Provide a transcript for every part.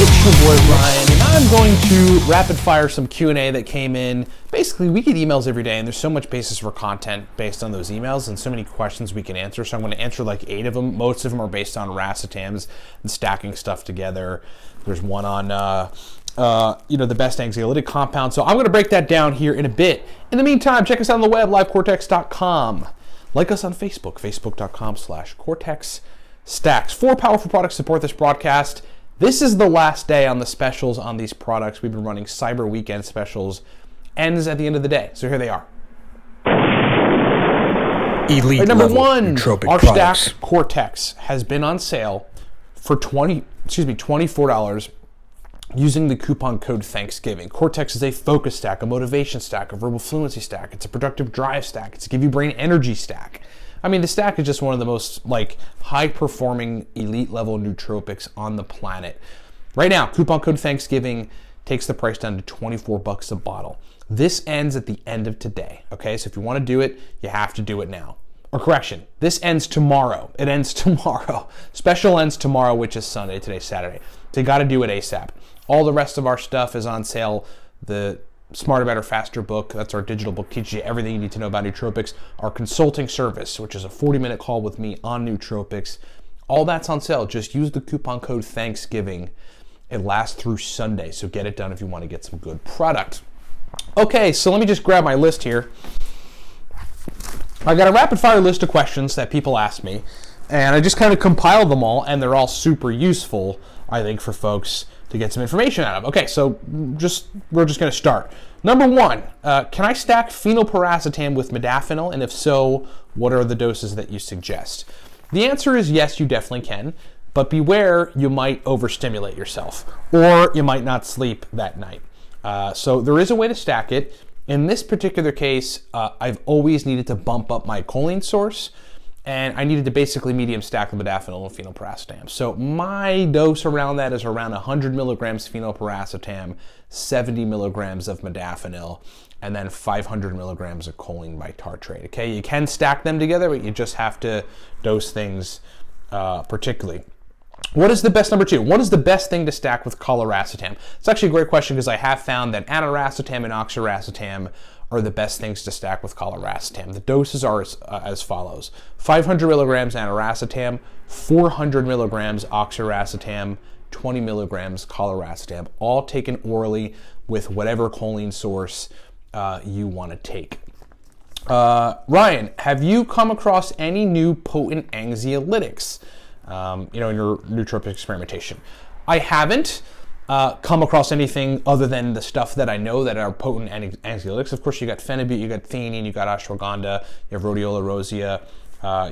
It's your boy Ryan, and I'm going to rapid fire some Q&A that came in. Basically, we get emails every day, and there's so much basis for content based on those emails and so many questions we can answer. So I'm going to answer like 8 of them. Most of them are based on racetams and stacking stuff together. There's one on the best anxiolytic compound. So I'm going to break that down here in a bit. In the meantime, check us out on the web, livecortex.com. Like us on Facebook, facebook.com/cortexstacks. 4 powerful products support this broadcast. This is the last day on the specials on these products. We've been running Cyber Weekend specials. Ends at the end of the day. So here they are. Elite right, number level one, nootropic our products. stack Cortex has been on sale for $24 using the coupon code Thanksgiving. Cortex is a focus stack, a motivation stack, a verbal fluency stack. It's a productive drive stack. It's a give you brain energy stack. I mean, the stack is just one of the most high-performing elite level nootropics on the planet. Right now, coupon code Thanksgiving takes the price down to $24 a bottle. This ends at the end of today, okay? So if you want to do it, you have to do it now. Or correction, this ends tomorrow. It ends tomorrow. Special ends tomorrow, which is Sunday. Today's Saturday. So you got to do it ASAP. All the rest of our stuff is on sale. The Smarter, Better, Faster book, that's our digital book, teaches you everything you need to know about nootropics. Our consulting service, which is a 40-minute call with me on nootropics, all that's on sale. Just use the coupon code Thanksgiving. It lasts through Sunday, so get it done if you want to get some good product. Okay, so let me just grab my list here. I got a rapid-fire list of questions that people asked me, and I just kind of compiled them all, and they're all super useful, I think, for folks to get some information out of. Okay, so we're just going to start. Number 1, can I stack phenylpiracetam with modafinil? And if so, what are the doses that you suggest? The answer is yes, you definitely can, but beware, you might overstimulate yourself, or you might not sleep that night. So there is a way to stack it. In this particular case, I've always needed to bump up my choline source, and I needed to basically medium stack the modafinil and phenylpiracetam. So my dose around that is around 100 milligrams phenylpiracetam, 70 milligrams of modafinil, and then 500 milligrams of choline by tartrate. Okay, you can stack them together, but you just have to dose things particularly. What is the best, number 2, what is the best thing to stack with COLURACETAM? It's actually a great question because I have found that ANXIOLYTICS and OXIRACETAM are the best things to stack with COLURACETAM. The doses are as follows: 500 milligrams ANXIOLYTICS, 400 milligrams OXIRACETAM, 20 milligrams COLURACETAM, all taken orally with whatever choline source you want to take. Ryan, have you come across any new potent anxiolytics in your nootropic experimentation? I haven't come across anything other than the stuff that I know that are potent anxiolytics. Of course, you got phenylpiracetam, you got theanine, you got ashwagandha, you have rhodiola rosea,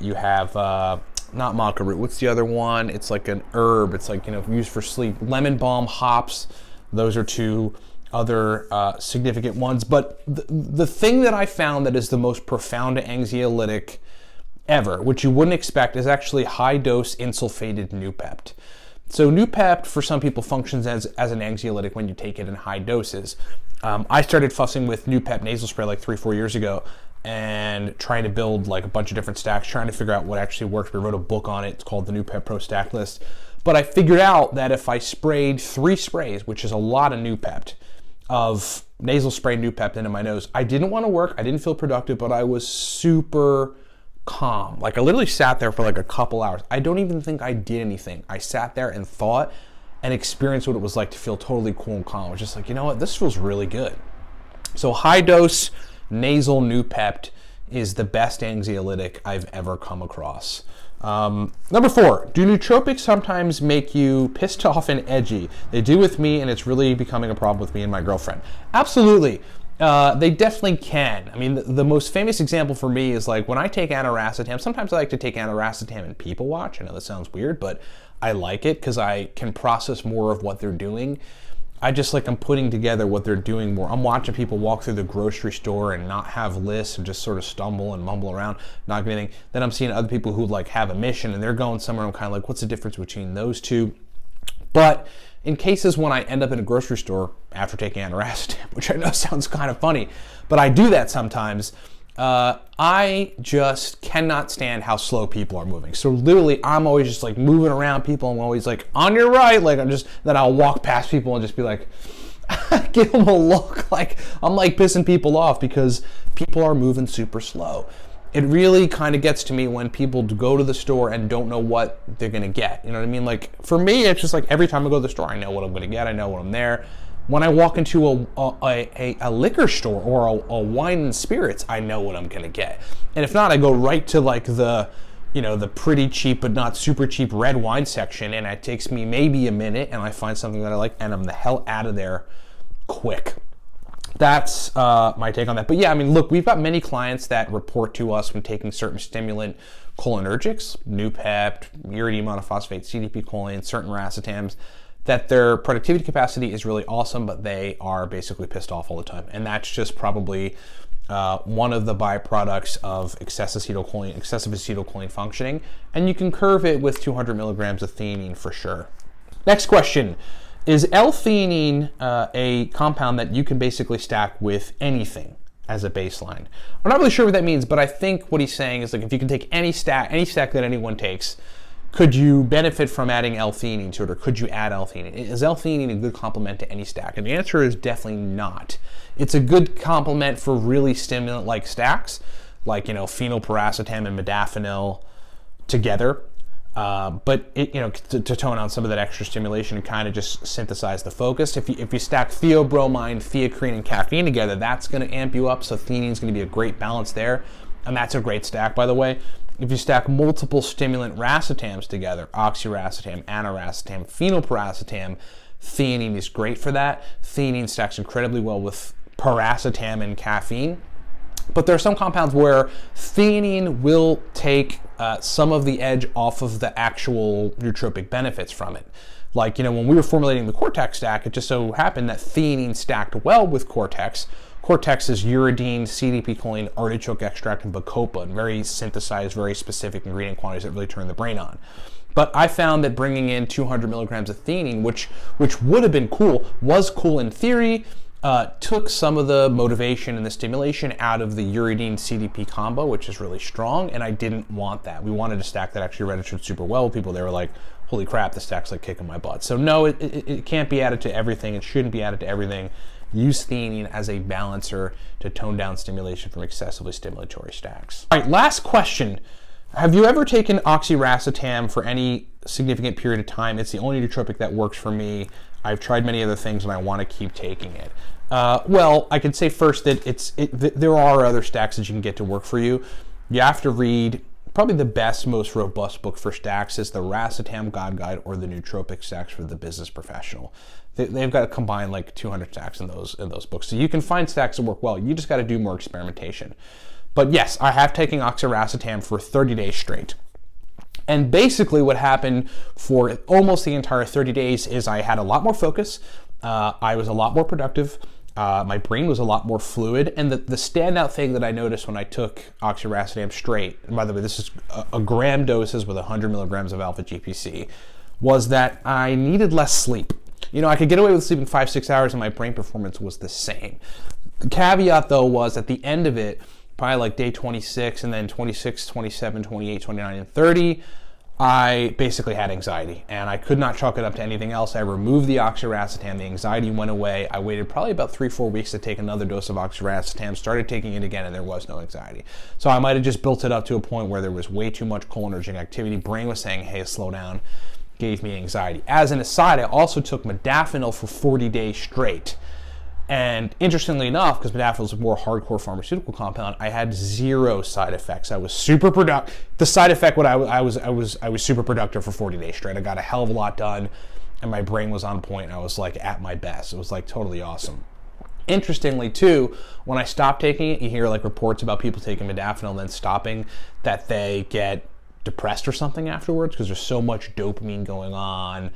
you have not maca root. What's the other one? It's like an herb. It's like used for sleep. Lemon balm, hops. Those are 2 other significant ones. But the thing that I found that is the most profound anxiolytic ever, which you wouldn't expect, is actually high-dose insulfated Noopept. So Noopept, for some people, functions as an anxiolytic when you take it in high doses. I started fussing with Noopept nasal spray like 3-4 years ago and trying to build like a bunch of different stacks, trying to figure out what actually works. We wrote a book on it. It's called the Noopept Pro Stack List. But I figured out that if I sprayed 3 sprays, which is a lot of Noopept, of nasal spray Noopept into my nose, I didn't want to work. I didn't feel productive, but I was super calm. Like I literally sat there for like a couple hours. I don't even think I did anything. I sat there and thought and experienced what it was like to feel totally cool and calm. I was just like, you know what, this feels really good. So high dose nasal Noopept is the best anxiolytic I've ever come across. Number 4, do nootropics sometimes make you pissed off and edgy? They do with me, and it's really becoming a problem with me and my girlfriend. Absolutely. They definitely can. I mean, the most famous example for me is like when I take ANXIOLYTICS. Sometimes I like to take ANXIOLYTICS and people watch. I know that sounds weird, but I like it because I can process more of what they're doing. I'm putting together what they're doing more. I'm watching people walk through the grocery store and not have lists and just sort of stumble and mumble around, not getting anything. Then I'm seeing other people who like have a mission and they're going somewhere. I'm kind of like, what's the difference between those two? But in cases when I end up in a grocery store after taking ANXIOLYTICS, which I know sounds kind of funny, but I do that sometimes, I just cannot stand how slow people are moving. So literally, I'm always just like moving around people. I'm always like, on your right. Like then I'll walk past people and just be like, give them a look. Like I'm like pissing people off because people are moving super slow. It really kind of gets to me when people go to the store and don't know what they're going to get. You know what I mean? Like for me, it's just like every time I go to the store, I know what I'm going to get. I know when I'm there. When I walk into a liquor store or a wine and spirits, I know what I'm going to get. And if not, I go right to like the pretty cheap but not super cheap red wine section, and it takes me maybe a minute, and I find something that I like, and I'm the hell out of there quick. That's my take on that. But yeah, I mean, look, we've got many clients that report to us when taking certain stimulant cholinergics, Nupep, uridine monophosphate, CDP choline, certain racetams, that their productivity capacity is really awesome, but they are basically pissed off all the time. And that's just probably one of the byproducts of excessive acetylcholine functioning. And you can curve it with 200 milligrams of theanine for sure. Next question. Is L-theanine a compound that you can basically stack with anything as a baseline? I'm not really sure what that means, but I think what he's saying is like if you can take any stack that anyone takes, could you benefit from adding L-theanine to it, or could you add L-theanine? Is L-theanine a good complement to any stack? And the answer is definitely not. It's a good complement for really stimulant-like stacks, like phenylpiracetam and modafinil together. But it, to tone out some of that extra stimulation and kind of just synthesize the focus. If you stack theobromine, theacrine, and caffeine together, that's going to amp you up. So theanine is going to be a great balance there, and that's a great stack, by the way. If you stack multiple stimulant racetams together, oxiracetam, anoracetam, phenylpiracetam, theanine is great for that. Theanine stacks incredibly well with piracetam and caffeine. But there are some compounds where theanine will take some of the edge off of the actual nootropic benefits from it. Like, when we were formulating the Cortex stack, it just so happened that theanine stacked well with Cortex. Cortex is uridine, CDP choline, artichoke extract, and bacopa, and very synthesized, very specific ingredient quantities that really turn the brain on. But I found that bringing in 200 milligrams of theanine, which would have been cool, was cool in theory, took some of the motivation and the stimulation out of the uridine CDP combo, which is really strong, and I didn't want that. We wanted a stack that actually registered super well with people. They were like, holy crap, the stack's like kicking my butt. So no, it can't be added to everything. It shouldn't be added to everything. Use theanine as a balancer to tone down stimulation from excessively stimulatory stacks. All right, last question. Have you ever taken oxiracetam for any significant period of time? It's the only nootropic that works for me. I've tried many other things and I want to keep taking it. Well, I could say first that there are other stacks that you can get to work for you. You have to read probably the best, most robust book for stacks is the Racetam God Guide or the Nootropic Stacks for the Business Professional. They've got to combine like 200 stacks in those books. So you can find stacks that work well. You just got to do more experimentation. But yes, I have taken oxiracetam for 30 days straight. And basically what happened for almost the entire 30 days is I had a lot more focus. I was a lot more productive. My brain was a lot more fluid. And the standout thing that I noticed when I took oxiracetam straight, and by the way, this is a gram doses with 100 milligrams of alpha GPC, was that I needed less sleep. I could get away with sleeping 5-6 hours and my brain performance was the same. The caveat though was at the end of it, probably like day 26 and then 26, 27, 28, 29, and 30, I basically had anxiety and I could not chalk it up to anything else. I removed the oxiracetam, the anxiety went away. I waited probably about 3-4 weeks to take another dose of oxiracetam, started taking it again, and there was no anxiety. So I might have just built it up to a point where there was way too much cholinergic activity. Brain was saying, hey, slow down, gave me anxiety. As an aside, I also took modafinil for 40 days straight. And interestingly enough, because modafinil is a more hardcore pharmaceutical compound, I had 0 side effects. I was super productive. The side effect, I was super productive for 40 days straight. I got a hell of a lot done, and my brain was on point. And I was like at my best. It was like totally awesome. Interestingly too, when I stopped taking it, you hear like reports about people taking modafinil and then stopping, that they get depressed or something afterwards because there's so much dopamine going on,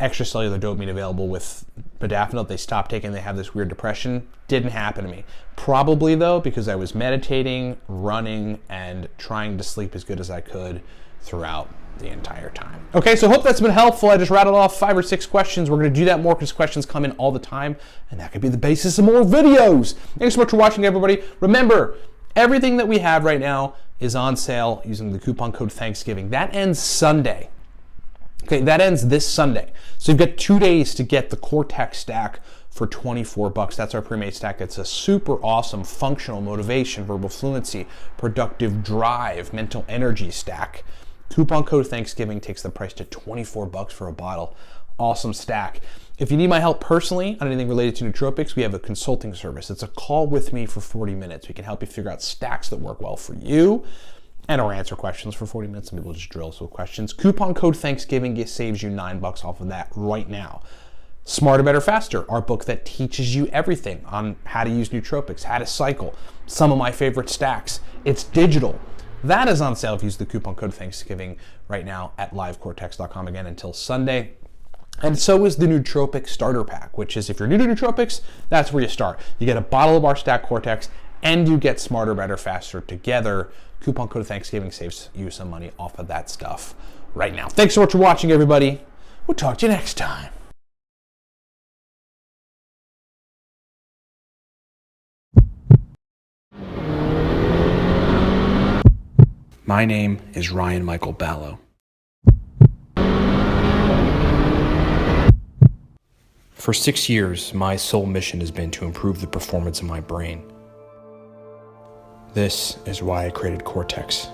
extracellular dopamine available with modafinil. They stop taking, they have this weird depression. Didn't happen to me. Probably though, because I was meditating, running, and trying to sleep as good as I could throughout the entire time. Okay, so hope that's been helpful. I just rattled off 5 or 6 questions. We're going to do that more because questions come in all the time, and that could be the basis of more videos. Thanks so much for watching, everybody. Remember, Everything that we have right now is on sale using the coupon code Thanksgiving. That ends Sunday. Okay, that ends this Sunday. So you've got 2 days to get the Cortex stack for $24. That's our pre-made stack. It's a super awesome functional motivation, verbal fluency, productive drive, mental energy stack. Coupon code Thanksgiving takes the price to $24 for a bottle. Awesome stack. If you need my help personally on anything related to nootropics, we have a consulting service. It's a call with me for 40 minutes. We can help you figure out stacks that work well for you and or answer questions for 40 minutes. Some people just drill us with questions. Coupon code Thanksgiving saves you $9 off of that right now. Smarter, Better, Faster, our book that teaches you everything on how to use nootropics, how to cycle, some of my favorite stacks. It's digital. That is on sale if you use the coupon code Thanksgiving right now at livecortex.com again until Sunday. And so is the Nootropic Starter Pack, which is, if you're new to nootropics, that's where you start. You get a bottle of our stack Cortex and you get Smarter, Better, Faster together. Coupon code Thanksgiving saves you some money off of that stuff right now. Thanks so much for watching, everybody. We'll talk to you next time. My name is Ryan Michael Ballo. For 6 years, my sole mission has been to improve the performance of my brain. This is why I created Cortex.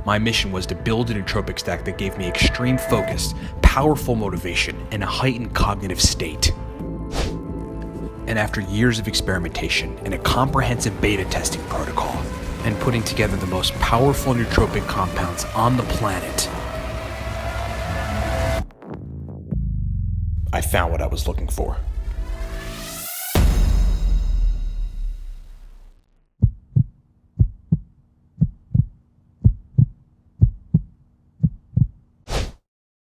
My mission was to build a nootropic stack that gave me extreme focus, powerful motivation, and a heightened cognitive state. And after years of experimentation and a comprehensive beta testing protocol, and putting together the most powerful nootropic compounds on the planet, I found what I was looking for.